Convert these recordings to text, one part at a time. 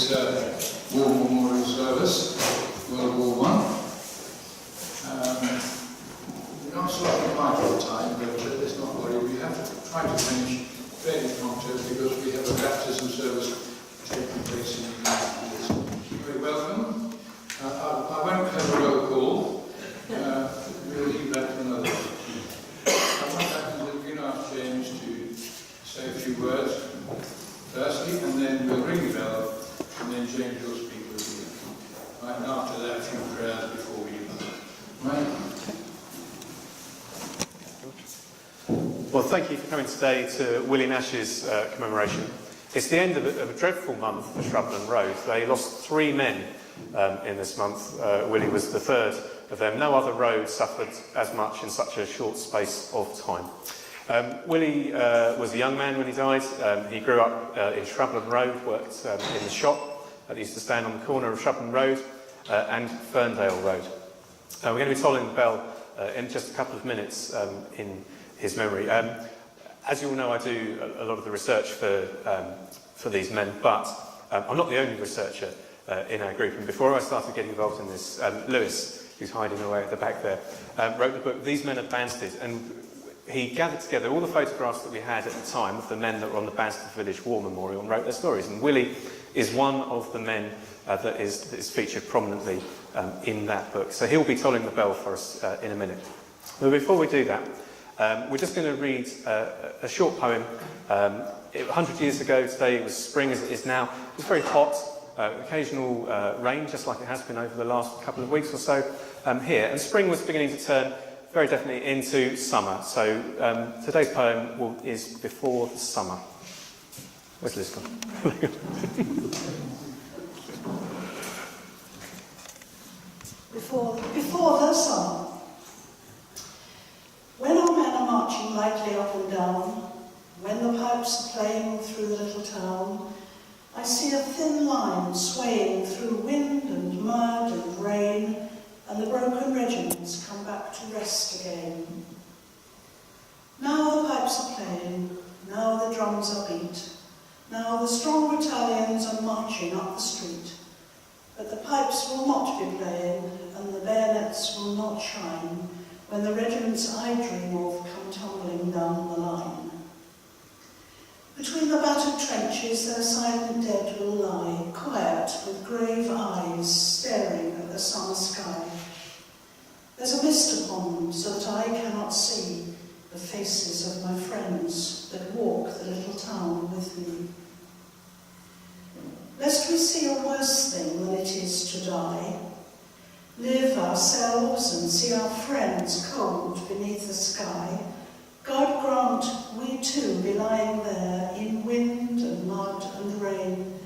this War Memorial Service, World War One. We're not slightly behind all the time, but let's not worry. We have to try to finish fairly promptly because we have a baptism service taking place in the years. Very welcome. I won't have a roll call. We'll leave that to another. I want to ask James to say a few words firstly, and then we'll ring the bell, and then James will speak with you. Right, and after that, a few prayers before we depart. Right. Well, thank you for coming today to Willie Nash's commemoration. It's the end of a dreadful month for Shrubland Road. They lost 3 men in this month. Willie was the third of them. No other road suffered as much in such a short space of time. Willie was a young man when he died. He grew up in Shrubland Road, worked in the shop that used to stand on the corner of Shrubland Road and Ferndale Road. We're going to be tolling the bell in just a couple of minutes in his memory. As you all know, I do a lot of the research for these men, but I'm not the only researcher in our group. And before I started getting involved in this, Lewis, who's hiding away at the back there, wrote the book These Men of Banstead, and he gathered together all the photographs that we had at the time of the men that were on the Banstead Village War Memorial and wrote their stories. And Willie is one of the men that is featured prominently in that book. So he'll be tolling the bell for us in a minute. But before we do that, we're just going to read a short poem. 100 years ago today, it was spring as it is now. It was very hot, occasional rain, just like it has been over the last couple of weeks or so here. And spring was beginning to turn very definitely into summer. So today's poem is Before the Summer. Where's Liz gone? Before the summer. When our men are marching lightly up and down, when the pipes are playing through the little town, I see a thin line swaying through wind and mud and rain, and the broken regiments come back to rest again. Now the pipes are playing, now the drums are beat, now the strong battalions are marching up the street, but the pipes will not be playing, and the bayonets will not shine, when the regiments I dream of come tumbling down the line. Between the battered trenches their silent dead will lie, quiet with grave eyes staring at the summer sky. There's a mist upon them so that I cannot see the faces of my friends that walk the little town with me. Lest we see a worse thing than it is to die, live ourselves and see our friends cold beneath the sky, God grant we too be lying there in wind and mud and rain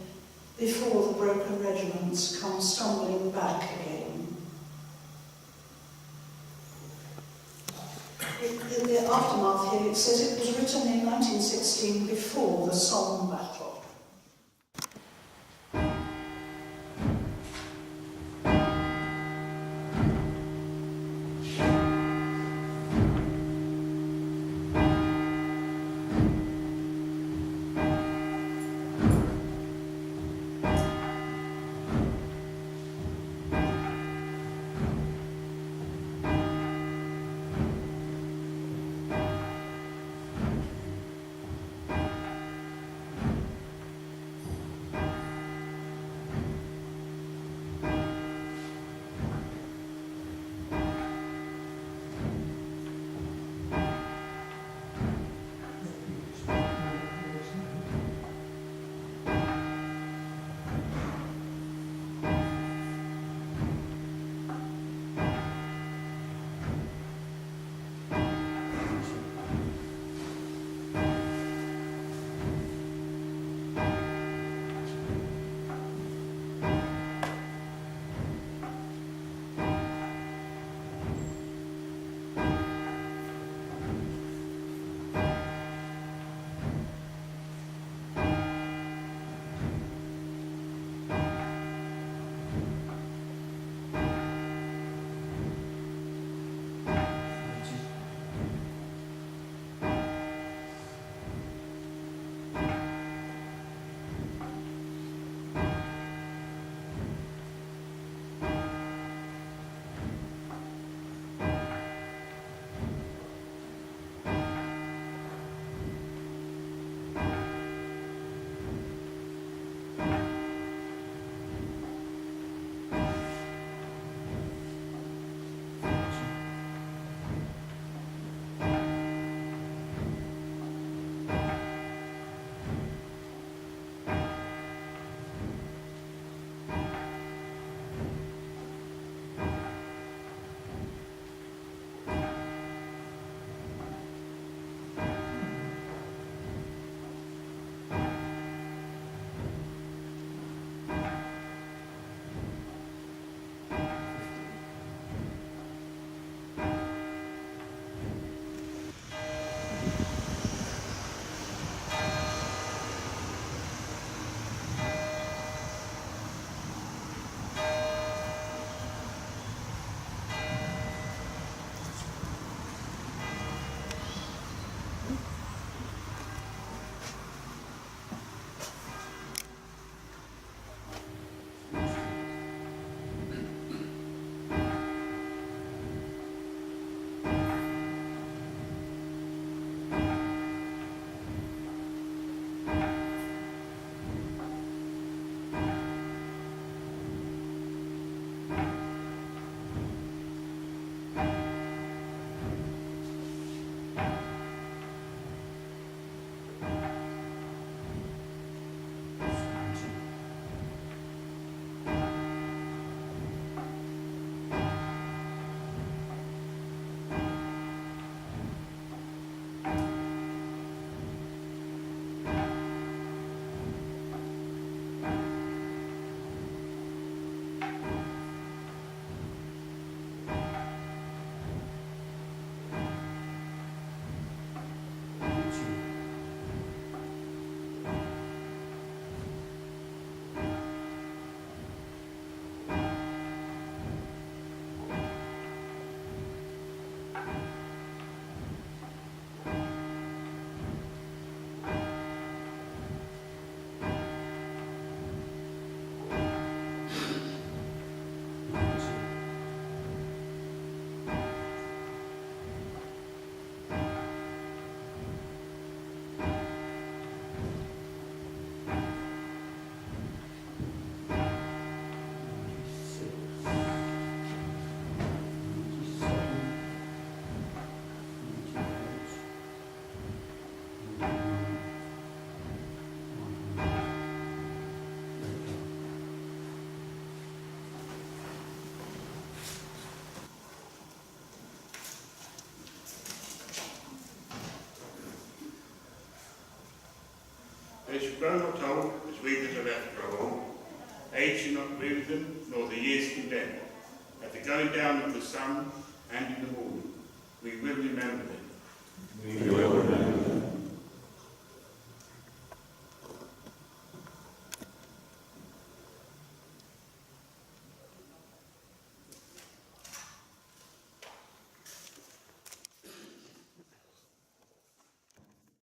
before the broken regiments come stumbling back again. In the aftermath here it says it was written in 1916 before the Somme battle. They shall grow not old, as we that are left grow old. Age shall not grieve them, nor the years condemn. At the going down of the sun and in the morning, we will remember them. We will remember them.